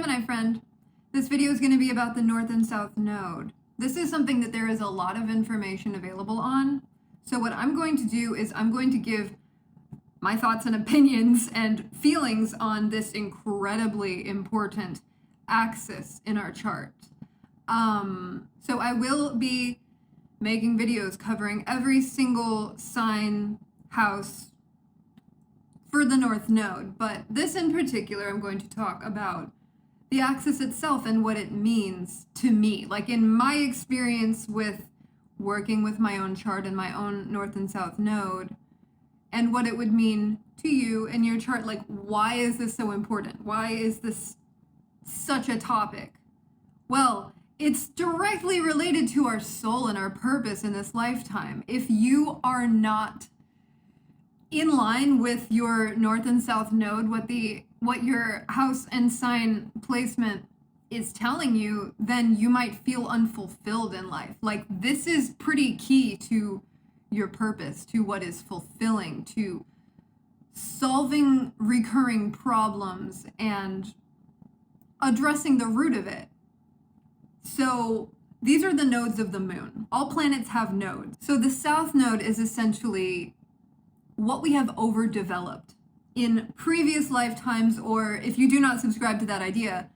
Gemini friend. This video is going to be about the North and South Node. This is something that there is a lot of information available on. So what I'm going to do is I'm going to give my thoughts and opinions and feelings on this incredibly important axis in our chart. So I will be making videos covering every single sign, house for the North Node, but this in particular I'm going to talk about the axis itself and what it means to me. Like in my experience with working with my own chart and my own North and South Node, and what it would mean to you and your chart. Like, why is this so important? Why is this such a topic? Well, it's directly related to our soul and our purpose in this lifetime. If you are not in line with your North and South Node, what your house and sign placement is telling you, then you might feel unfulfilled in life. Like, this is pretty key to your purpose, to what is fulfilling, to solving recurring problems and addressing the root of it. So these are the nodes of the moon. All planets have nodes. So the South Node is essentially what we have overdeveloped in previous lifetimes, or if you do not subscribe to that idea,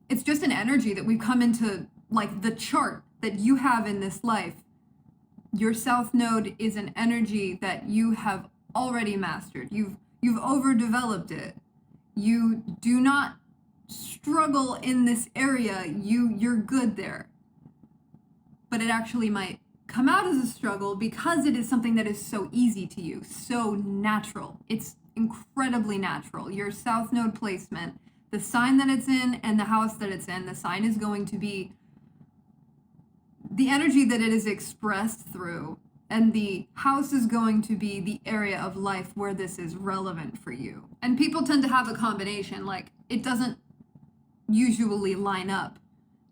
it's just an energy that we've come into, like the chart that you have in this life. Your South Node is an energy that you have already mastered. You've overdeveloped it. You do not struggle in this area. You're good there. But it actually might come out as a struggle because it is something that is so easy to you, so natural. It's incredibly natural. Your South Node placement, the sign that it's in and the house that it's in, the sign is going to be the energy that it is expressed through, and the house is going to be the area of life where this is relevant for you. And people tend to have a combination, like it doesn't usually line up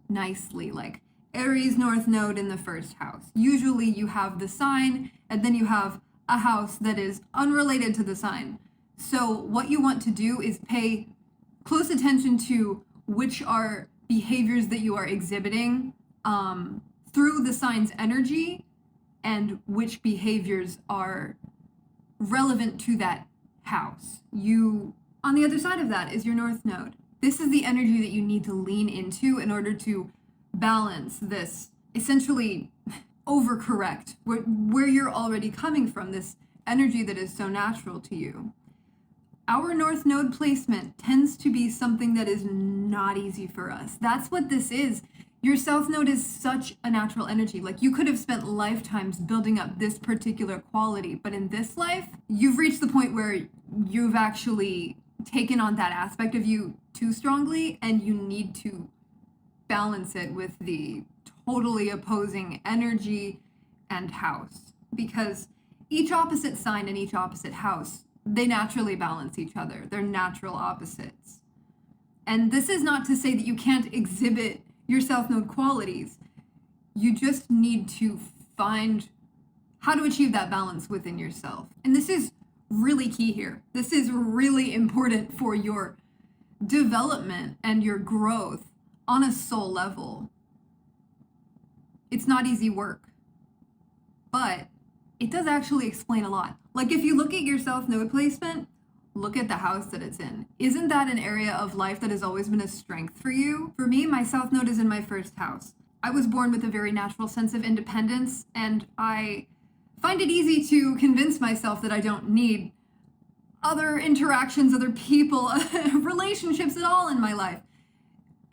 nicely, like Aries North Node in the first house. Usually you have the sign and then you have a house that is unrelated to the sign. So what you want to do is pay close attention to which are behaviors that you are exhibiting through the sign's energy, and which behaviors are relevant to that house. On the other side of that is your North Node. This is the energy that you need to lean into in order to balance this, essentially overcorrect where you're already coming from, this energy that is so natural to you. Our North Node placement tends to be something that is not easy for us. That's what this is. Your South Node is such a natural energy. Like, you could have spent lifetimes building up this particular quality, but in this life, you've reached the point where you've actually taken on that aspect of you too strongly, and you need to balance it with the totally opposing energy and house. Because each opposite sign and each opposite house, they naturally balance each other. They're natural opposites. And this is not to say that you can't exhibit your South Node qualities. You just need to find how to achieve that balance within yourself. And this is really key here. This is really important for your development and your growth on a soul level. It's not easy work, but it does actually explain a lot. Like, if you look at your South Node placement, look at the house that it's in. Isn't that an area of life that has always been a strength for you? For me, my South Node is in my first house. I was born with a very natural sense of independence, and I find it easy to convince myself that I don't need other interactions, other people, relationships at all in my life.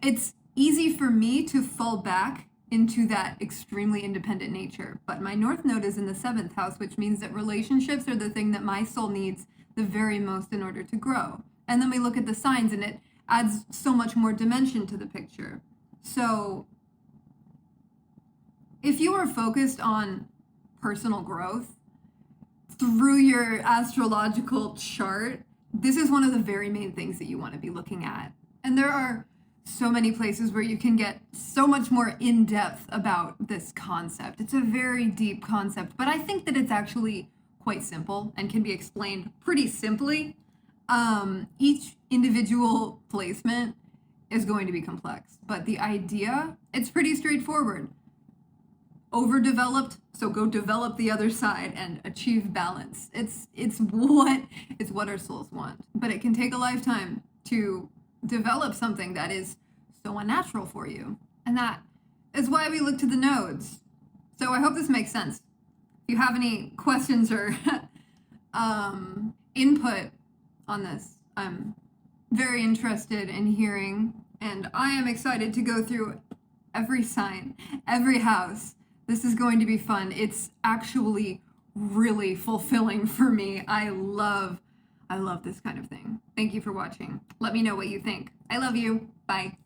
It's easy for me to fall back into that extremely independent nature. But my North Node is in the 7th house, which means that relationships are the thing that my soul needs the very most in order to grow. And then we look at the signs, and it adds so much more dimension to the picture. So if you are focused on personal growth through your astrological chart, this is one of the very main things that you want to be looking at. And there are so many places where you can get so much more in depth about this concept. It's a very deep concept, but I think that it's actually quite simple and can be explained pretty simply. Each individual placement is going to be complex. But the idea, it's pretty straightforward. Overdeveloped, so go develop the other side and achieve balance. It's what our souls want. But it can take a lifetime to develop something that is so unnatural for you. And that is why we look to the nodes. So I hope this makes sense. If you have any questions or input on this, I'm very interested in hearing, and I am excited to go through every sign, every house. This is going to be fun. It's actually really fulfilling for me. I love this kind of thing. Thank you for watching. Let me know what you think. I love you. Bye.